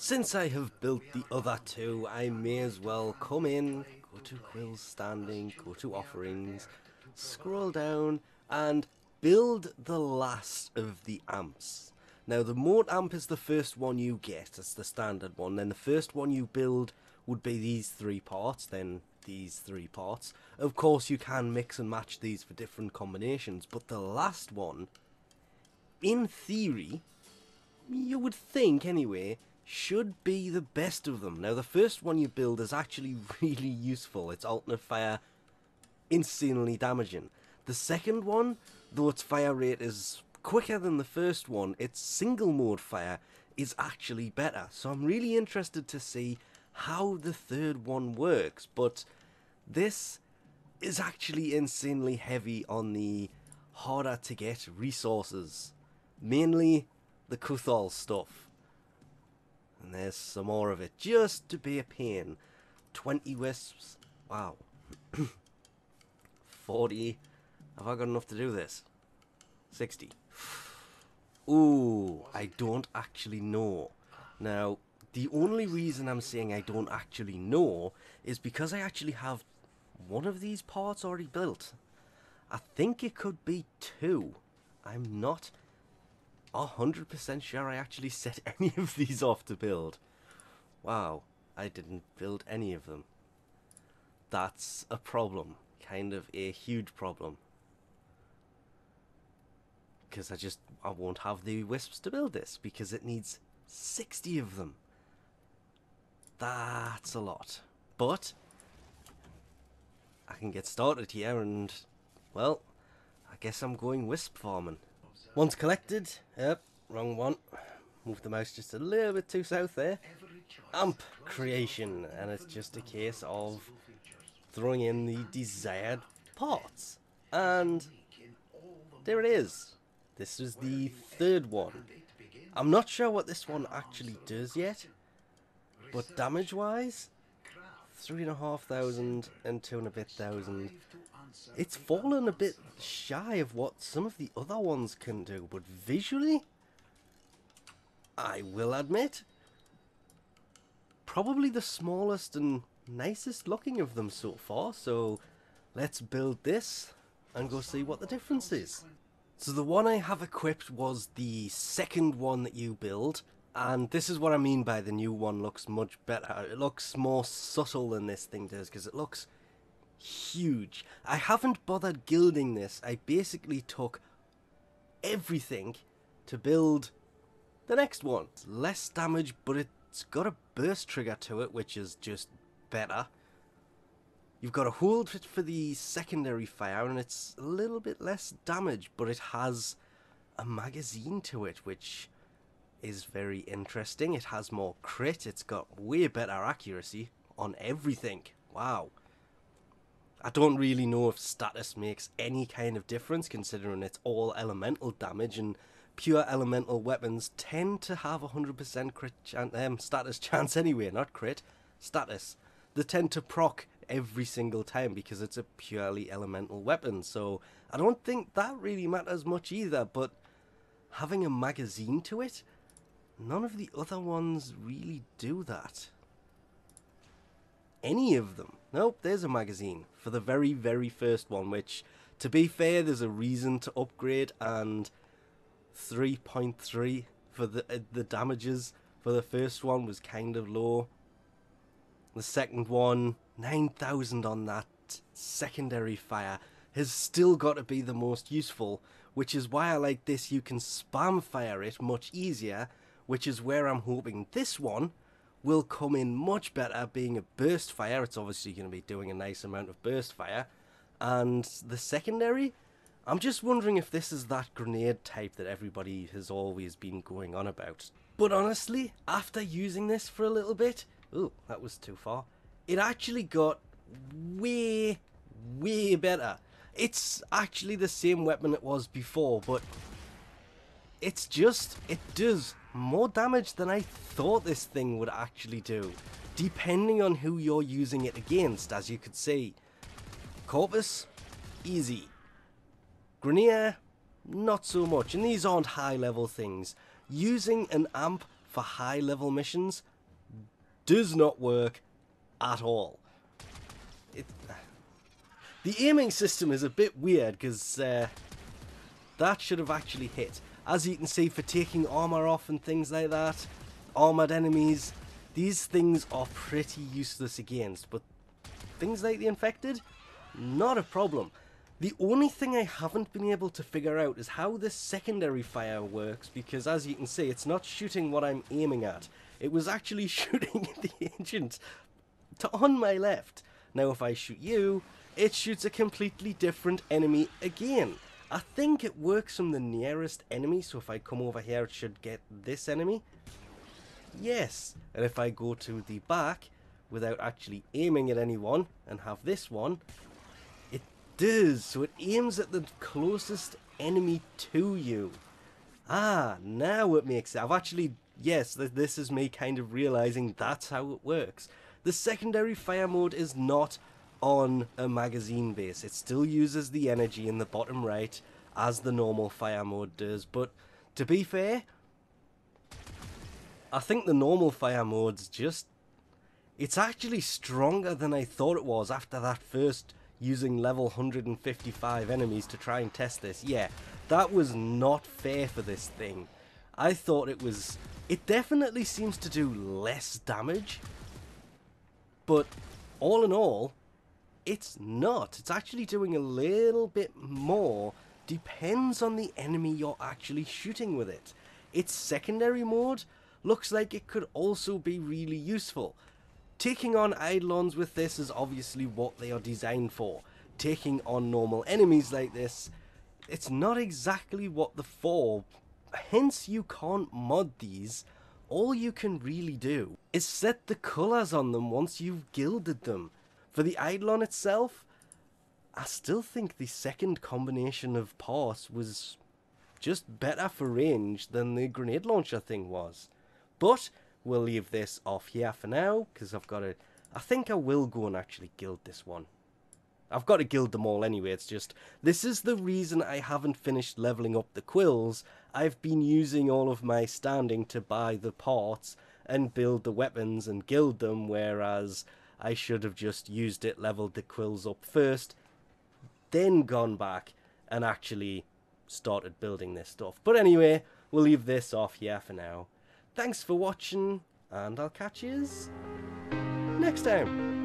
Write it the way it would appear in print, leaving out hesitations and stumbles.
Since I have built the other two, I may as well come in, go to Quill's Standing, go to Offerings, scroll down, and build the last of the amps. Now, the moat amp is the first one you get, it's the standard one. Then the first one you build would be these three parts, then these three parts. Of course, you can mix and match these for different combinations, but the last one, in theory, you would think anyway, should be the best of them. Now, the first one you build is actually really useful. It's alternate fire, insanely damaging. The second one, though its fire rate is quicker than the first one, its single mode fire is actually better. So I'm really interested to see how the third one works. But this is actually insanely heavy on the harder to get resources. Mainly the Kuthal stuff. And there's some more of it, just to be a pain. 20 wisps. Wow. 40. Have I got enough to do this? 60. Ooh, I don't actually know. Now, the only reason I'm saying I don't actually know is because I actually have one of these parts already built. I think it could be two. I'm not 100% sure I actually set any of these off to build. Wow, I didn't build any of them. That's a problem. Kind of a huge problem. Because I won't have the wisps to build this, because it needs 60 of them. That's a lot. But I can get started here and, well, I guess I'm going wisp farming. Once collected, yep, wrong one. Move the mouse just a little bit too south there. Amp creation, and it's just a case of throwing in the desired parts. And there it is. This is the third one. I'm not sure what this one actually does yet, but damage wise, 3,500 and 2 and a bit thousand. It's fallen a bit shy of what some of the other ones can do, but visually, I will admit, probably the smallest and nicest looking of them so far. So let's build this and go see what the difference is. So the one I have equipped was the second one that you build, and this is what I mean by the new one looks much better. It looks more subtle than this thing does, because it looks huge. I haven't bothered gilding this. I basically took everything to build the next one. It's less damage, but it's got a burst trigger to it, which is just better. You've got a hold for the secondary fire, and it's a little bit less damage, but it has a magazine to it, which is very interesting. It has more crit. It's got way better accuracy on everything. Wow. I don't really know if status makes any kind of difference, considering it's all elemental damage, and pure elemental weapons tend to have 100% crit status chance anyway, not crit, status. They tend to proc every single time because it's a purely elemental weapon, so I don't think that really matters much either, but having a magazine to it, none of the other ones really do that. Any of them. Nope, there's a magazine for the very, very first one, which, to be fair, there's a reason to upgrade, and 3.3 for the damages for the first one was kind of low. The second one, 9,000 on that secondary fire, has still got to be the most useful, which is why I like this. You can spam fire it much easier, which is where I'm hoping this one will come in much better, being a burst fire. It's obviously going to be doing a nice amount of burst fire. And the secondary, I'm just wondering if this is that grenade type that everybody has always been going on about. But honestly, after using this for a little bit, ooh, that was too far, it actually got way, way better. It's actually the same weapon it was before, but it's just, it does more damage than I thought this thing would actually do, depending on who you're using it against. As you could see, Corpus, easy. Grenier, not so much, and these aren't high level things. Using an amp for high level missions does not work at all. The aiming system is a bit weird because that should have actually hit. As you can see, for taking armor off and things like that, armored enemies, these things are pretty useless against, but things like the infected, not a problem. The only thing I haven't been able to figure out is how this secondary fire works, because as you can see, it's not shooting what I'm aiming at. It was actually shooting the agent on my left. Now if I shoot you, it shoots a completely different enemy again. I think it works from the nearest enemy, so if I come over here it should get this enemy. Yes, and if I go to the back without actually aiming at anyone and have this one, it does. So it aims at the closest enemy to you. Ah, now it makes sense. I've actually, yes, this is me kind of realizing that's how it works. The secondary fire mode is not on a magazine base. It still uses the energy in the bottom right as the normal fire mode does, but to be fair, I think the normal fire mode's just, it's actually stronger than I thought it was after that first using level 155 enemies to try and test this. Yeah, that was not fair for this thing. I thought it was, it definitely seems to do less damage, but all in all, it's not. It's actually doing a little bit more. Depends on the enemy you're actually shooting with it. Its secondary mode looks like it could also be really useful. Taking on eidolons with this is obviously what they are designed for. Taking on normal enemies like this, it's not exactly what they're for. Hence you can't mod these. All you can really do is set the colours on them once you've gilded them. For the eidolon itself, I still think the second combination of parts was just better for range than the grenade launcher thing was. But we'll leave this off here for now, because I've got to, I think I will go and actually gild this one. I've got to gild them all anyway, it's just, this is the reason I haven't finished leveling up the quills. I've been using all of my standing to buy the parts and build the weapons and gild them, whereas I should have just used it, leveled the quills up first, then gone back and actually started building this stuff. But anyway, we'll leave this off here for now. Thanks for watching, and I'll catch yous next time.